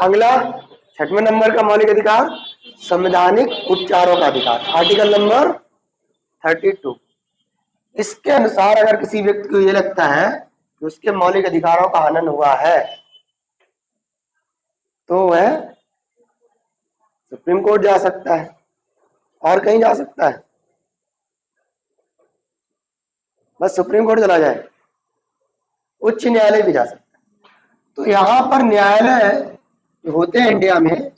अगला 6वें नंबर का मौलिक अधिकार संवैधानिक उपचारों का अधिकार, आर्टिकल नंबर 32। इसके अनुसार अगर किसी व्यक्ति को ये लगता है कि उसके मौलिक अधिकारों का हनन हुआ है तो वह सुप्रीम कोर्ट जा सकता है। और कहीं जा सकता है? बस सुप्रीम कोर्ट चला जाए? उच्च न्यायालय भी जा सकता है। तो यहाँ पर न्यायालय जो होते हैं इंडिया में,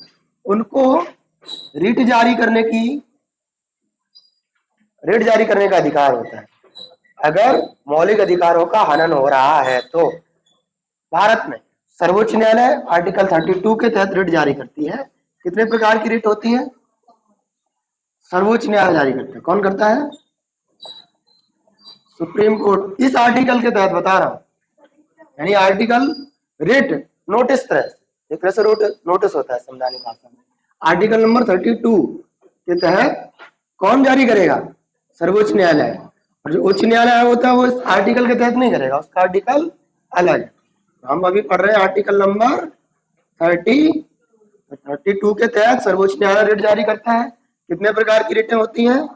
उनको रिट जारी करने का अधिकार होता है अगर मौलिक अधिकारों का हनन हो रहा है तो। भारत में सर्वोच्च न्यायालय आर्टिकल 32 के तहत रिट जारी करती है। कितने प्रकार की रिट होती है? सर्वोच्च न्यायालय जारी करता है। कौन करता है? Supreme court. इस आर्टिकल के तहत बता रहा हूं, यानी आर्टिकल रिट नोटिस तरह, एक तरह से नोटिस होता है संवैधानिक भाषा में। आर्टिकल नंबर 32 के तहत कौन जारी करेगा? सर्वोच्च न्यायालय। और जो उच्च न्यायालय होता है वो इस आर्टिकल के तहत नहीं करेगा, उसका आर्टिकल अलग। हम अभी पढ़ रहे हैं आर्टिकल नंबर 32 के तहत सर्वोच्च न्यायालय रिट जारी करता है। कितने प्रकार की रिटें होती हैं?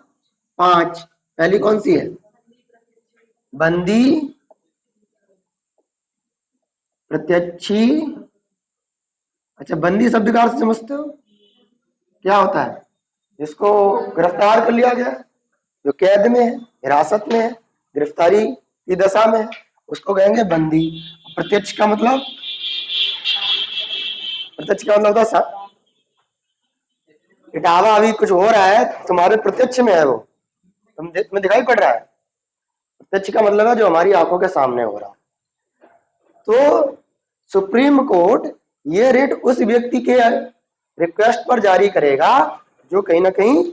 5। पहली कौन सी है? बंदी, प्रत्यक्षी। अच्छा, बंदी शब्द का अर्थ समझते हो? क्या होता है? जिसको गिरफ्तार कर लिया गया, जो कैद में है, हिरासत में है, गिरफ्तारी की दशा में है, उसको कहेंगे बंदी। प्रत्यक्ष का मतलब होता है इटावा अभी कुछ हो रहा है, तुम्हारे प्रत्यक्ष में है, वो तुम्हें दिखाई पड़ रहा है। प्रत्यक्ष का मतलब है जो हमारी आंखों के सामने हो रहा है। तो सुप्रीम कोर्ट ये रिट उस व्यक्ति के रिक्वेस्ट पर जारी करेगा जो कहीं ना कहीं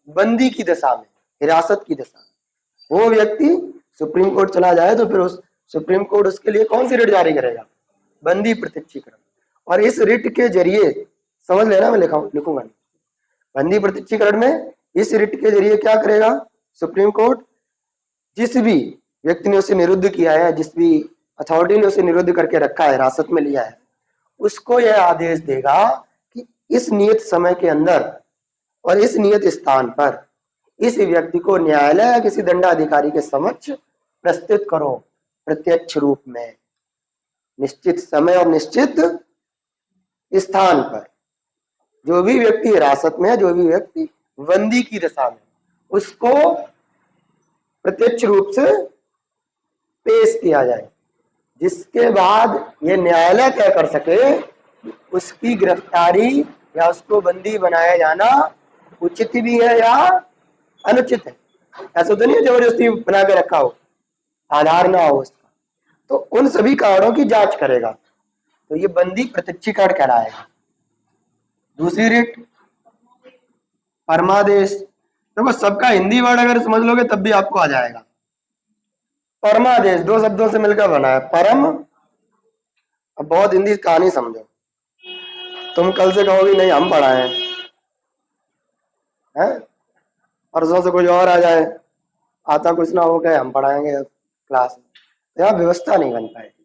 बंदी की दशा में, हिरासत की दशा में। वो व्यक्ति सुप्रीम कोर्ट चला जाए तो फिर उस सुप्रीम कोर्ट उसके लिए कौन सी रिट जारी करेगा? बंदी प्रत्यक्षीकरण। और इस रिट के जरिए, समझ लेना, मैं लिखूंगा नहीं। बंदी प्रत्यक्षीकरण में इस रिट के जरिए क्या करेगा सुप्रीम कोर्ट? जिस भी व्यक्ति ने उसे निरुद्ध किया है, जिस भी अथॉरिटी ने उसे निरुद्ध करके रखा है, हिरासत में लिया है, उसको यह आदेश देगा कि इस नियत समय के अंदर और इस नियत स्थान पर इस व्यक्ति को न्यायालय या किसी दंडाधिकारी के समक्ष प्रस्तुत करो, प्रत्यक्ष रूप में, निश्चित समय और निश्चित स्थान पर। जो भी व्यक्ति हिरासत में है, जो भी व्यक्ति बंदी की दशा में, उसको प्रत्यक्ष रूप से पेश किया जाए, जिसके बाद ये न्यायालय तय कर सके उसकी गिरफ्तारी या उसको बंदी बनाया जाना उचित भी है या अनुचित है। ऐसा तो नहीं है जबरदस्ती बना के रखा हो, आधार ना हो उसका। तो उन सभी कारणों की जांच करेगा, तो ये बंदी प्रत्यक्षीकरण कहलाएगा। दूसरी रिट परमादेश। देखो, सबका हिंदी वर्ड अगर समझ लोगे तब भी आपको आ जाएगा। परमादेश 2 शब्दों से मिलकर बना है, परम। अब बहुत हिंदी कहानी समझो, तुम कल से कहोगे नहीं हम पढ़ाए हैं, परसों से कुछ और आ जाए, आता कुछ ना हो गए हम पढ़ाएंगे क्लास में, यहाँ व्यवस्था नहीं बन पाएगी,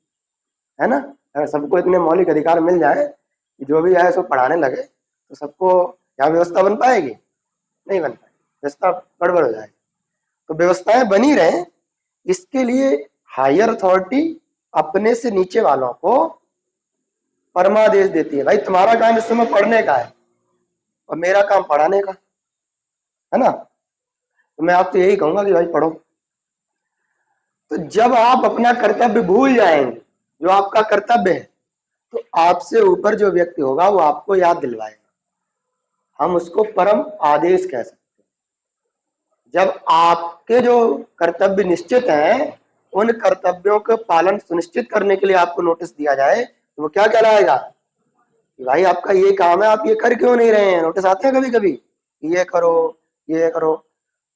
है ना। अगर सबको इतने मौलिक अधिकार मिल जाए कि जो भी आए सो पढ़ाने लगे तो सबको यहाँ व्यवस्था बन पाएगी? नहीं बन पाएगी, व्यवस्था गड़बड़ हो जाएगी। तो व्यवस्थाएं बनी रहे, इसके लिए हायर अथॉरिटी अपने से नीचे वालों को परमादेश देती है। भाई तुम्हारा काम इस समय पढ़ने का है और मेरा काम पढ़ाने का है ना, तो मैं आपसे यही कहूंगा कि भाई पढ़ो। तो जब आप अपना कर्तव्य भूल जाएंगे, जो आपका कर्तव्य है, तो आपसे ऊपर जो व्यक्ति होगा वो आपको याद दिलवाएगा। हम उसको परम आदेश कह सकते हैं। जब आपके जो कर्तव्य निश्चित हैं, उन कर्तव्यों का पालन सुनिश्चित करने के लिए आपको नोटिस दिया जाए तो वो क्या कहलाएगा कि भाई आपका ये काम है, आप ये कर क्यों नहीं रहे हैं। नोटिस आते हैं कभी कभी, ये करो ये करो।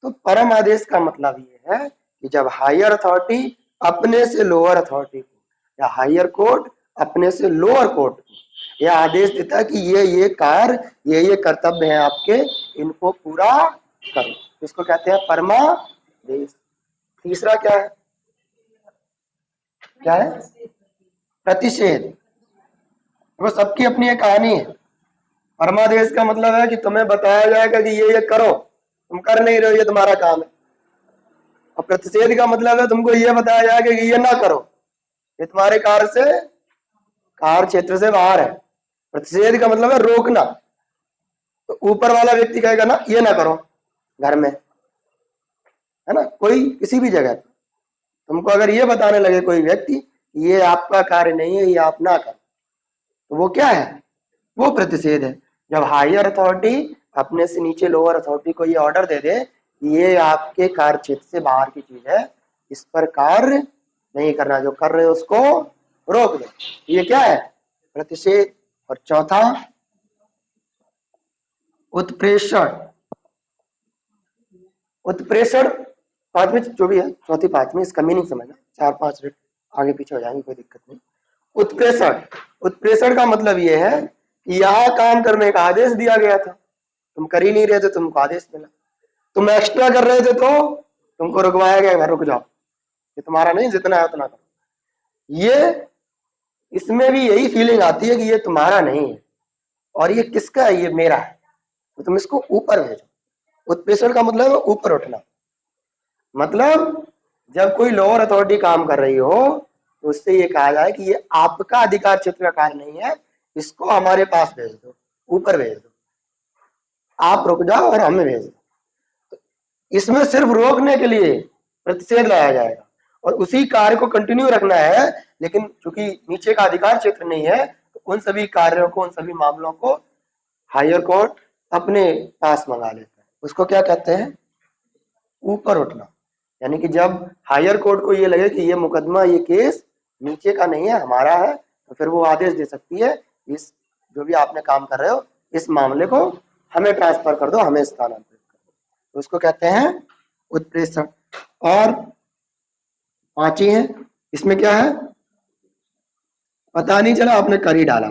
तो परम आदेश का मतलब ये है कि जब हायर अथॉरिटी अपने से लोअर अथॉरिटी को या हायर कोर्ट अपने से लोअर कोर्ट को यह आदेश देता है कि ये कार्य, ये कर्तव्य हैं आपके, इनको पूरा करो, इसको कहते हैं परमादेश। तीसरा क्या है? क्या है? प्रतिषेध। वो सबकी अपनी एक कहानी है। परमादेश का मतलब है कि तुम्हें बताया जाएगा कि ये करो, तुम कर नहीं रहे हो, ये तुम्हारा काम है। और प्रतिषेध का मतलब है तुमको ये बताया जाएगा कि ये ना करो, ये तुम्हारे कार्य क्षेत्र से बाहर है। प्रतिषेध का मतलब है रोकना। तो ऊपर वाला व्यक्ति कहेगा ना ये ना करो घर में, है ना, कोई किसी भी जगह पर तुमको अगर ये बताने लगे कोई व्यक्ति ये आपका कार्य नहीं है, ये आप ना करो, तो वो क्या है? वो प्रतिषेध है। जब हायर अथॉरिटी अपने से नीचे लोअर अथॉरिटी को ये ऑर्डर दे दे ये आपके कार्य क्षेत्र से बाहर की चीज है, इस पर कार्य नहीं करना, जो कर रहे हो उसको रोक दो, ये क्या है? प्रतिषेध। और चौथा उत्प्रेषण। उत्प्रेषण पांचवी जो भी है, चौथी पांचवी, इसका मीनिंग समझना, 4-5 मिनट आगे पीछे हो जाएंगे, कोई दिक्कत नहीं। उत्प्रेषण। उत्प्रेषण का मतलब ये है कि यहाँ काम करने का आदेश दिया गया था, तुम कर ही नहीं रहे थे, तुमको आदेश मिला। तुम एक्स्ट्रा कर रहे थे तो तुमको रुकवाया गया, रुक जाओ, ये तुम्हारा नहीं, जितना है उतना करो। ये इसमें भी यही फीलिंग आती है कि ये तुम्हारा नहीं है और ये किसका है? ये मेरा है, तो तुम इसको ऊपर भेजो। उत्प्रेषण का मतलब है ऊपर उठना। मतलब जब कोई लोअर अथॉरिटी काम कर रही हो तो उससे ये कहा जाए कि ये आपका अधिकार क्षेत्र का कार्य नहीं है, इसको हमारे पास भेज दो, ऊपर भेज दो, आप रुक जाओ और हमें भेज दो। तो इसमें सिर्फ रोकने के लिए प्रतिषेध लाया जाएगा और उसी कार्य को कंटिन्यू रखना है, लेकिन चूंकि नीचे का अधिकार क्षेत्र नहीं है तो उन सभी कार्यों को, उन सभी मामलों को हायर कोर्ट अपने पास मंगा लेता है। उसको क्या कहते हैं? ऊपर उठना। यानी कि जब हायर कोर्ट को ये लगे कि ये मुकदमा, ये केस नीचे का नहीं है, हमारा है, तो फिर वो आदेश दे सकती है इस जो भी आपने काम कर रहे हो इस मामले को हमें ट्रांसफर कर दो, हमें स्थानांतरित कर दो, तो उसको कहते हैं उत्प्रेषण। और पांचवी है, इसमें क्या है? पता नहीं चला आपने कर ही डाला,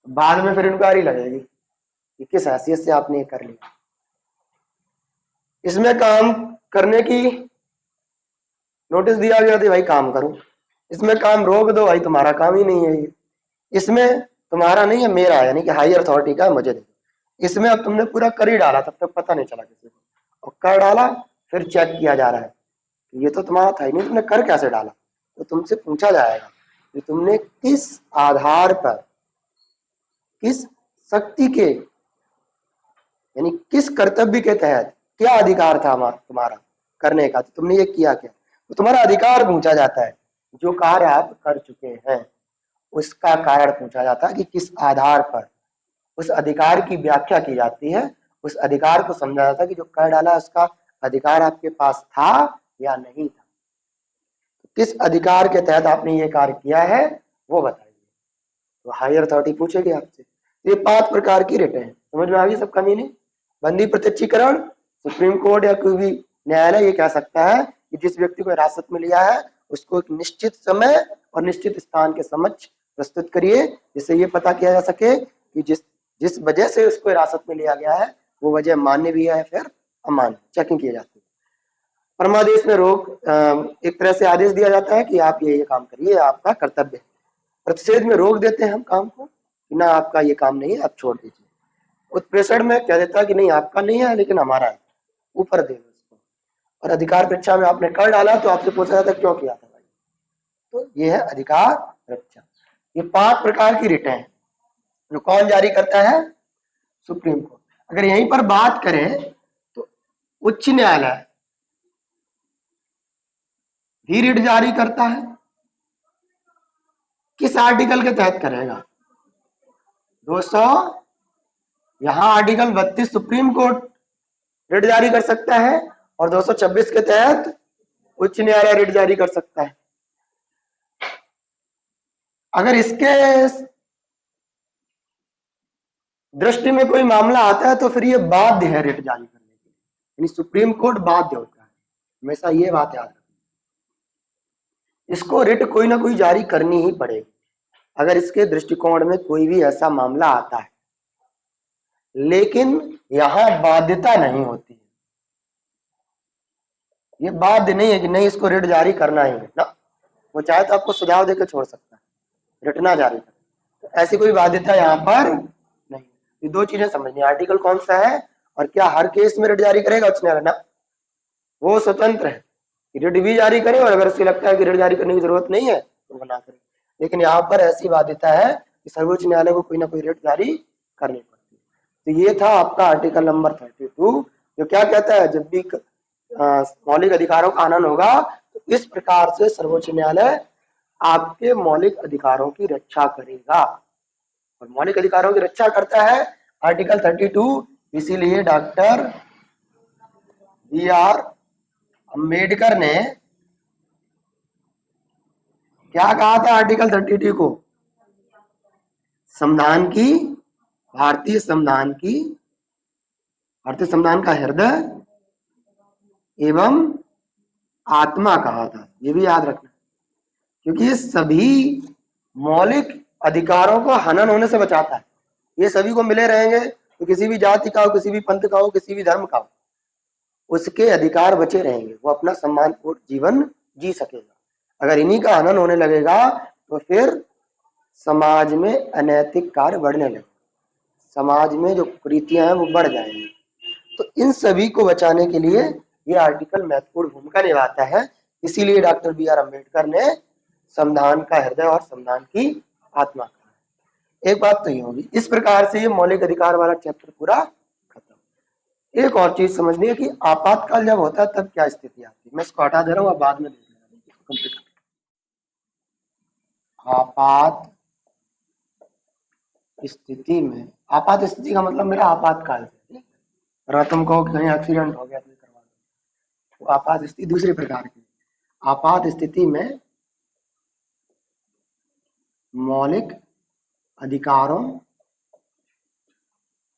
बाद में फिर इंक्वायरी लगेगी कि किस हैसियत से आपने ये कर लिया। इसमें काम करने की नोटिस दिया गया था, भाई काम करो, इसमें काम रोक दो, भाई तुम्हारा काम ही नहीं है ये, इसमें तुम्हारा नहीं है, मेरा है, यानी कि हायर अथॉरिटी का, मुझे दे दो। इसमें अब तुमने पूरा कर ही डाला, तब तक पता नहीं चला किसी को, और कर डाला, फिर चेक किया जा रहा है ये तो तुम्हारा था ही नहीं, तुमने कर कैसे डाला? तो तुमसे पूछा जाएगा कि तुमने किस आधार पर, किस शक्ति के, यानी किस कर्तव्य के तहत, क्या अधिकार था तुम्हारा करने का, तो तुमने ये किया क्या? तो तुम्हारा अधिकार पूछा जाता है। जो कार्य आप कर चुके हैं उसका कारण पूछा जाता है कि किस आधार पर, उस अधिकार की व्याख्या की जाती है, उस अधिकार को समझा जाता है कि जो कर डाला उसका अधिकार आपके पास था या नहीं था, तो किस अधिकार के तहत आपने ये कार्य किया है वो बताइए। तो हायर अथॉरिटी पूछेगी आपसे। ये 5 प्रकार की रिट है, समझ में आ गई सबका मीनिंग? बंदी प्रत्यक्षीकरण, सुप्रीम कोर्ट या कोई भी न्यायालय ये कह सकता है कि जिस व्यक्ति को हिरासत में लिया है उसको एक निश्चित समय और निश्चित स्थान के समक्ष प्रस्तुत करिए, जिससे ये पता किया जा सके कि जिस वजह से उसको हिरासत में लिया गया है वो वजह मान्य भी है फिर अमान्य, चेकिंग की जाती है। परमादेश में रोक, एक तरह से आदेश दिया जाता है कि आप ये काम करिए, आपका कर्तव्य है। प्रतिषेध में रोक देते हैं हम काम को कि ना आपका ये काम नहीं है, आप छोड़ दीजिए। उत्प्रेषण में कह देता है कि नहीं आपका नहीं है लेकिन हमारा है, ऊपर दे दो उसको। और अधिकार परीक्षा में आपने कर डाला तो आपसे पूछा जाता है क्यों किया था भाई, तो ये है अधिकार परीक्षा। ये 5 प्रकार की रिटें हैं जो कौन जारी करता है? Supreme court. अगर यहीं पर बात करें तो उच्च न्यायालय भी रिट जारी करता है। किस आर्टिकल के तहत करेगा? 200, यहां आर्टिकल 32 सुप्रीम कोर्ट रिट जारी कर सकता है और 226 के तहत उच्च न्यायालय रिट जारी कर सकता है। अगर इसके दृष्टि में कोई मामला आता है तो फिर ये बाध्य है रिट जारी करने के लिए, यानी सुप्रीम कोर्ट बाध्य होता है, हमेशा ये बात याद रखना। इसको रिट कोई ना कोई जारी करनी ही पड़ेगी अगर इसके दृष्टिकोण में कोई भी ऐसा मामला आता है, लेकिन यहां बाध्यता नहीं होती है। ये बाध्य नहीं है कि नहीं इसको रिट जारी करना ही है ना, वो चाहे तो आपको सुझाव देकर छोड़ सकता है, रटना जारी कर। तो ऐसी कोई बाध्यता यहाँ पर नहीं। ये दो चीजें समझनी, आर्टिकल कौन सा है और क्या हर केस में रिट जारी करेगा उच्च न्यायालय ना, वो स्वतंत्र है, रिट भी जारी करे और अगर उसे लगता है कि रिट जारी करने की जरूरत नहीं है तो वो ना करे। लेकिन यहाँ पर ऐसी बाध्यता है कि सर्वोच्च न्यायालय को कोई ना कोई रिट जारी करनी पड़ती है। तो ये था आपका आर्टिकल नंबर 32, जो क्या कहता है, जब भी मौलिक अधिकारों का हनन होगा तो इस प्रकार से सर्वोच्च न्यायालय आपके मौलिक अधिकारों की रक्षा करेगा। और मौलिक अधिकारों की रक्षा करता है आर्टिकल 32, इसीलिए डॉक्टर बी.आर. अम्बेडकर ने क्या कहा था आर्टिकल 32 को, संविधान की, भारतीय संविधान का हृदय एवं आत्मा कहा था। ये भी याद रखना, क्योंकि ये सभी मौलिक अधिकारों को हनन होने से बचाता है। ये सभी को मिले रहेंगे तो किसी भी जाति का हो, किसी भी पंथ का हो, किसी भी धर्म का हो, उसके अधिकार बचे रहेंगे, वो अपना सम्मानपूर्ण जीवन जी सकेगा। अगर इन्हीं का हनन होने लगेगा तो फिर समाज में अनैतिक कार्य बढ़ने लगे, समाज में जो कुरीतियां हैं वो बढ़ जाएंगी। तो इन सभी को बचाने के लिए ये आर्टिकल महत्वपूर्ण भूमिका निभाता है। इसीलिए डॉक्टर बी.आर. अम्बेडकर ने संविधान का हृदय और संविधान की आत्मा कहा। एक बात तो ये होगी, इस प्रकार से ये मौलिक अधिकार वाला चैप्टर पूरा खत्म। एक और चीज समझनी है कि आपातकाल जब होता है तब क्या स्थिति आती है। मैं इसको हटा दे रहा हूँ, अब बाद में देख लेना। आपात स्थिति में, आपात स्थिति का मतलब मेरा आपातकाल से, और तुम कहो कि कहीं एक्सीडेंट हो गया तो करवा दो, तो आपात स्थिति दूसरे प्रकार की। आपात स्थिति में मौलिक अधिकारों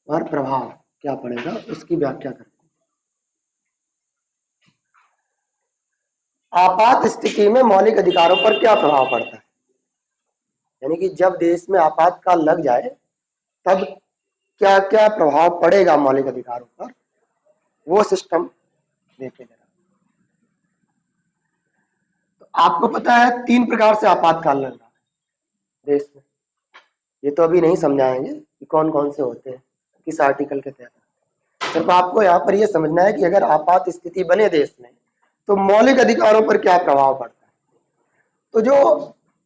पर प्रभाव क्या पड़ेगा उसकी व्याख्या करते हैं। आपात स्थिति में मौलिक अधिकारों पर क्या प्रभाव पड़ता है, यानी कि जब देश में आपातकाल लग जाए तब क्या क्या प्रभाव पड़ेगा मौलिक अधिकारों पर, वो सिस्टम देखे जरा। तो आपको पता है 3 प्रकार से आपातकाल लग रहा है देश में। ये तो अभी नहीं समझाएंगे कि कौन कौन से होते हैं, किस आर्टिकल के तहत। सिर्फ आपको यहाँ पर ये समझना है कि अगर आपात स्थिति बने देश में तो मौलिक अधिकारों पर क्या प्रभाव पड़ता है। तो जो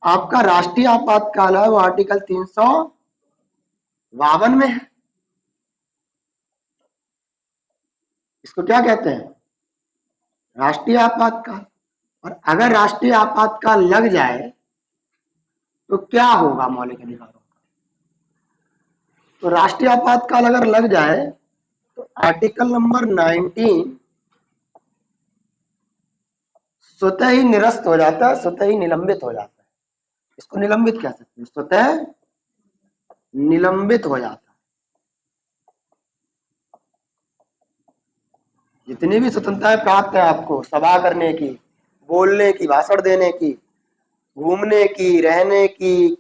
आपका राष्ट्रीय आपातकाल है वो आर्टिकल 352 में है। इसको क्या कहते हैं, राष्ट्रीय आपातकाल। और अगर राष्ट्रीय आपातकाल लग जाए तो क्या होगा मौलिक अधिकारों का। तो राष्ट्रीय आपातकाल अगर लग जाए तो आर्टिकल नंबर 19 स्वतः ही निरस्त हो जाता है, स्वतः ही निलंबित हो जाता है। इसको निलंबित कह सकते हैं, स्वतः निलंबित हो जाता है। जितनी भी स्वतंत्रताएं प्राप्त है आपको, सभा करने की, बोलने की, भाषण देने की, घूमने की, रहने की,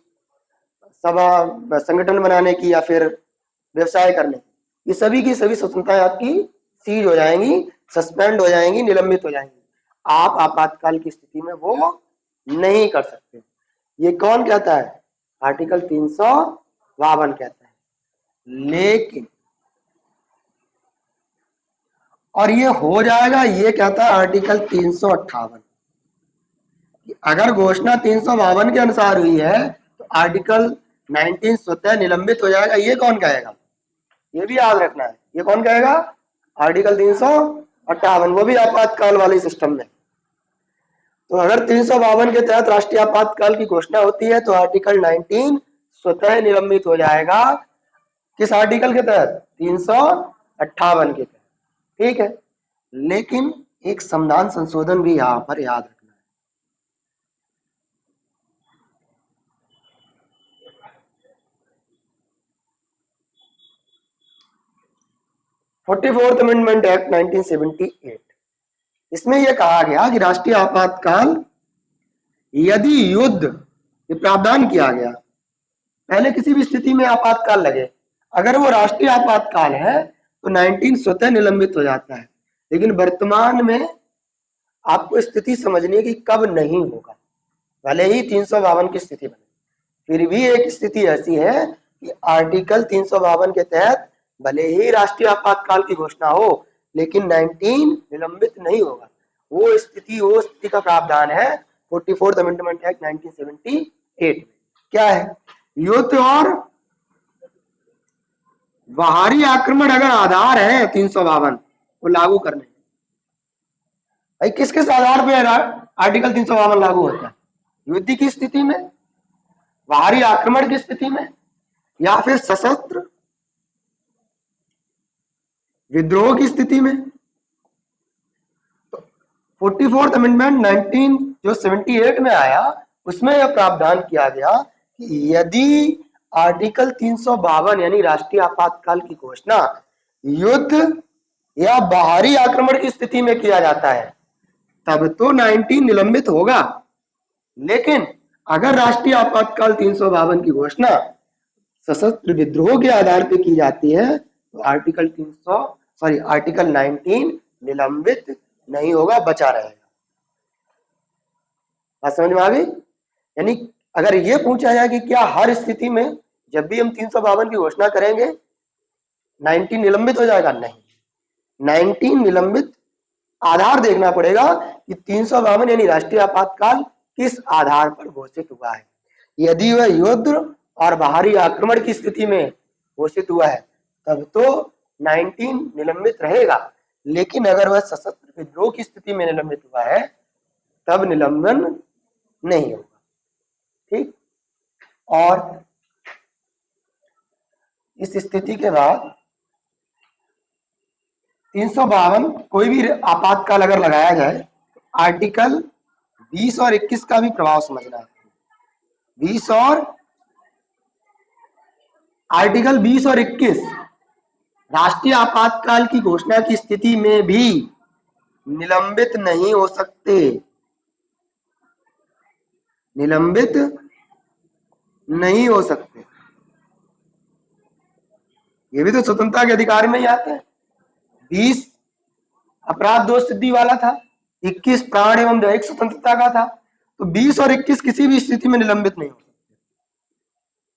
सभा संगठन बनाने की या फिर व्यवसाय करने की, ये सभी की सभी स्वतंत्रताएं आपकी सीज हो जाएंगी, सस्पेंड हो जाएंगी, निलंबित हो जाएंगी। आप आपातकाल की स्थिति में वो नहीं कर सकते। ये कौन कहता है, आर्टिकल 352 कहता है। लेकिन और ये हो जाएगा, ये कहता है आर्टिकल 358। अगर घोषणा 352 के अनुसार हुई है तो आर्टिकल 19 स्वतः निलंबित हो जाएगा। ये कौन कहेगा, ये भी याद रखना है। ये कौन कहेगा, आर्टिकल 358, वो भी आपातकाल वाले सिस्टम में। तो अगर 352 के तहत राष्ट्रीय आपातकाल की घोषणा होती है तो आर्टिकल 19 स्वतः निलंबित हो जाएगा। किस आर्टिकल के तहत, 358 के तहत। ठीक है, लेकिन एक संविधान संशोधन भी यहां पर याद रखना है। फोर्थ अमेंडमेंट एक्ट 1978, इसमें यह कहा गया कि राष्ट्रीय आपातकाल यदि युद्ध, ये प्रावधान किया गया, पहले किसी भी स्थिति में आपातकाल लगे, अगर वो राष्ट्रीय आपातकाल है तो 19 स्वतः निलंबित हो जाता है। लेकिन वर्तमान में आपको स्थिति समझनी है कि कब नहीं होगा। भले ही 352 की स्थिति बने, फिर भी एक स्थिति ऐसी है कि आर्टिकल 352 के तहत भले ही राष्ट्रीय आपातकाल की घोषणा हो लेकिन 19 निलंबित नहीं होगा। वो स्थिति का प्रावधान है 44th अमेंडमेंट एक्ट 1978 में। क्या है? युद्ध और बाहरी आक्रमण अगर आधार है 352 को लागू करने, भाई किस किस आधार पे आर्टिकल 352 लागू होता है? युद्ध की स्थिति में, बाहरी आक्रमण की स्थिति में, या फिर सशस्त्र विद्रोह की स्थिति में। 44th अमेंडमेंट 1978 में आया, उसमें यह प्रावधान किया गया कि यदि आर्टिकल 352 यानी राष्ट्रीय आपातकाल की घोषणा युद्ध या बाहरी आक्रमण की स्थिति में किया जाता है तब तो 19 निलंबित होगा, लेकिन अगर राष्ट्रीय आपातकाल 352 की घोषणा सशस्त्र विद्रोह के आधार पर की जाती है तो आर्टिकल 19 निलंबित नहीं होगा, बचा रहेगा। बात समझ में आ गई? यानी अगर ये पूछा जाए कि क्या हर स्थिति में जब भी हम 352 की घोषणा करेंगे 19 निलंबित हो जाएगा? नहीं, 19 निलंबित आधार देखना पड़ेगा कि 352 यानी राष्ट्रीय आपातकाल किस आधार पर घोषित हुआ है। यदि वह युद्ध और बाहरी आक्रमण की स्थिति में घोषित हुआ है तब तो 19 निलंबित रहेगा, लेकिन अगर वह सशस्त्र विद्रोह की स्थिति में निलंबित हुआ है तब निलंबन नहीं होगा। ठीक, और इस स्थिति के बाद 352 कोई भी आपातकाल अगर लगाया जाए तो आर्टिकल 20 और 21 का भी प्रभाव समझना है। 20 और आर्टिकल 20 और 21 राष्ट्रीय आपातकाल की घोषणा की स्थिति में भी निलंबित नहीं हो सकते, निलंबित नहीं हो सकते। ये भी तो स्वतंत्रता के अधिकार में ही आते हैं। 20 अपराध दोष सिद्धि वाला था, 21 प्राण एवं दैहिक स्वतंत्रता का था, तो 20 और 21 किसी भी स्थिति में निलंबित नहीं हो सकते।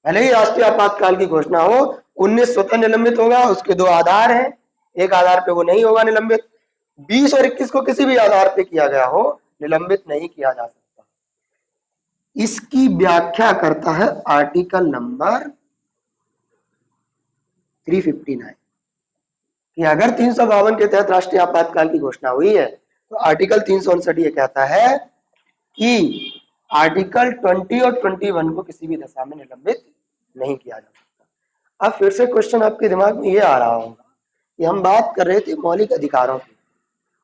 भले ही राष्ट्रीय आपातकाल की घोषणा हो, 19 स्वतः निलंबित होगा, उसके दो आधार हैं, एक आधार पे वो नहीं होगा निलंबित। 20 और 21 को किसी भी आधार पे किया गया हो, निलंबित नहीं किया जा सकता। इसकी व्याख्या करता है आर्टिकल नंबर 359 कि अगर 352 के तहत राष्ट्रीय आपातकाल की घोषणा हुई है तो आर्टिकल 359 ये कहता है कि आर्टिकल 20 और 21 को किसी भी दशा में निलंबित नहीं किया जा सकता। अब फिर से क्वेश्चन आपके दिमाग में ये आ रहा होगा कि हम बात कर रहे थे मौलिक अधिकारों की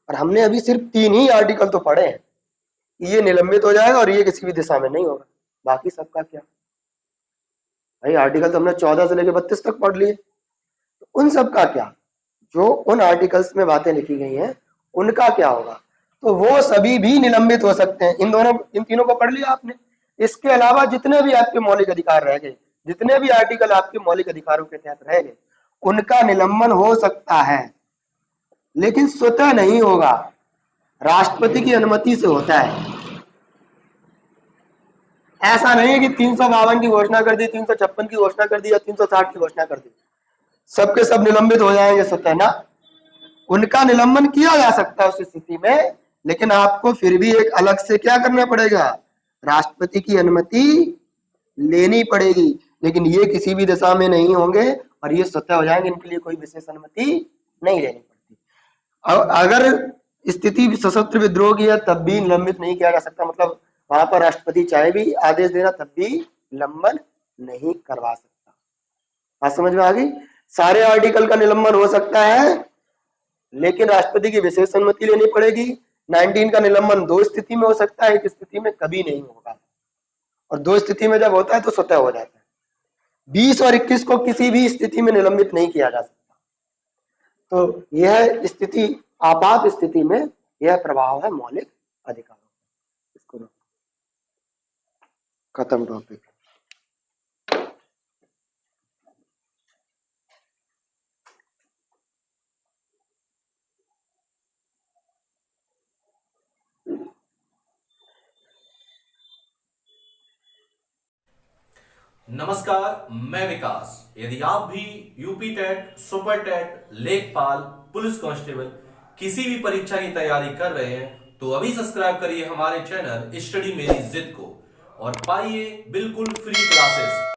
और हमने अभी सिर्फ 3 ही आर्टिकल तो पढ़े हैं, ये निलंबित हो जाएगा और ये किसी भी दिशा में नहीं होगा, बाकी सबका क्या? भाई आर्टिकल तो हमने 14 से लेकर 32 तक पढ़ लिए, तो उन सब का क्या? जो उन आर्टिकल्स में बातें लिखी गई हैं उनका क्या होगा? तो वो सभी भी निलंबित हो सकते हैं। इन तीनों को पढ़ लिया आपने। इसके अलावा जितने भी आपके मौलिक अधिकार रह गए, जितने भी आर्टिकल आपके मौलिक अधिकारों के तहत रह गए, उनका निलंबन हो सकता है, लेकिन स्वतः नहीं होगा, राष्ट्रपति की अनुमति से होता है। ऐसा नहीं है कि 352 की घोषणा कर दी, 356 की घोषणा कर दी या 360 की घोषणा कर दी, सबके सब निलंबित हो जाएंगे स्वतः ना। उनका निलंबन किया जा सकता है उस स्थिति में, लेकिन आपको फिर भी एक अलग से क्या करना पड़ेगा? राष्ट्रपति की अनुमति लेनी पड़ेगी, लेकिन ये किसी भी दशा में नहीं होंगे और ये स्वतः हो जाएंगे, इनके लिए कोई विशेष अनुमति नहीं लेनी पड़ती। अगर स्थिति सशस्त्र विद्रोह की है तब भी निलंबित नहीं किया जा सकता, मतलब वहां पर राष्ट्रपति चाहे भी आदेश देना तब भी निलंबन नहीं करवा सकता। बात समझ में आ गई? सारे आर्टिकल का निलंबन हो सकता है, लेकिन राष्ट्रपति की विशेष अनुमति लेनी पड़ेगी। 19 का निलंबन 2 स्थिति में हो सकता है, एक स्थिति में कभी नहीं होगा, और 2 स्थिति में जब होता है तो स्वतः हो जाता है। 20 और 21 को किसी भी स्थिति में निलंबित नहीं किया जा सकता। तो यह स्थिति, आपात स्थिति में यह प्रभाव है मौलिक अधिकारों का। इसको खत्म टॉपिक। नमस्कार, मैं विकास। यदि आप भी यूपी टेट, सुपर टेट, लेखपाल, पुलिस कांस्टेबल किसी भी परीक्षा की तैयारी कर रहे हैं तो अभी सब्सक्राइब करिए हमारे चैनल स्टडी मेरी जिद को और पाइए बिल्कुल फ्री क्लासेस।